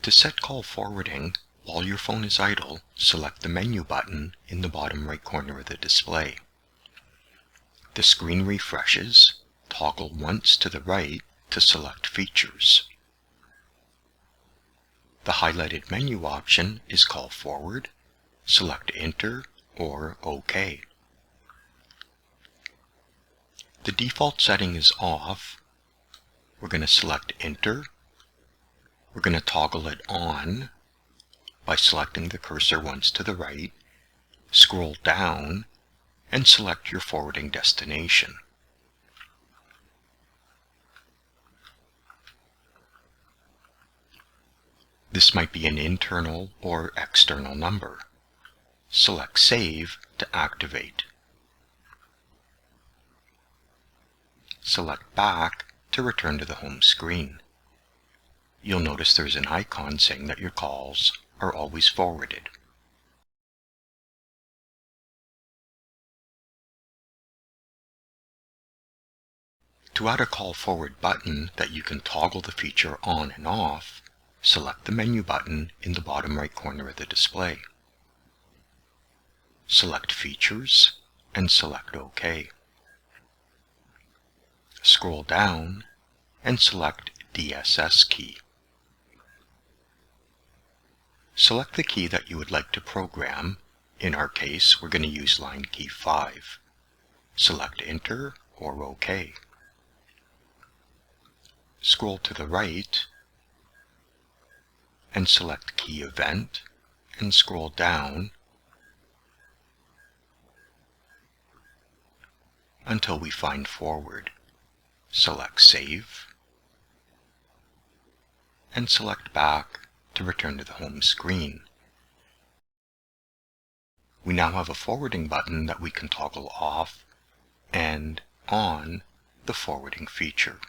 To set call forwarding, while your phone is idle, select the menu button in the bottom right corner of the display. The screen refreshes. Toggle once to the right to select Features. The highlighted menu option is Call Forward. Select Enter or OK. The default setting is off. We're going to select Enter. We're going to toggle it on by selecting the cursor once to the right, scroll down, and select your forwarding destination. This might be an internal or external number. Select Save to activate. Select Back to return to the home screen. You'll notice there's an icon saying that your calls are always forwarded. To add a call forward button that you can toggle the feature on and off, select the menu button in the bottom right corner of the display. Select Features and select OK. Scroll down and select DSS key. Select the key that you would like to program. In our case, we're going to use line key 5. Select Enter or OK. Scroll to the right and select Key Event and scroll down until we find Forward. Select Save and select Back to return to the home screen. We now have a forwarding button that we can toggle off and on the forwarding feature.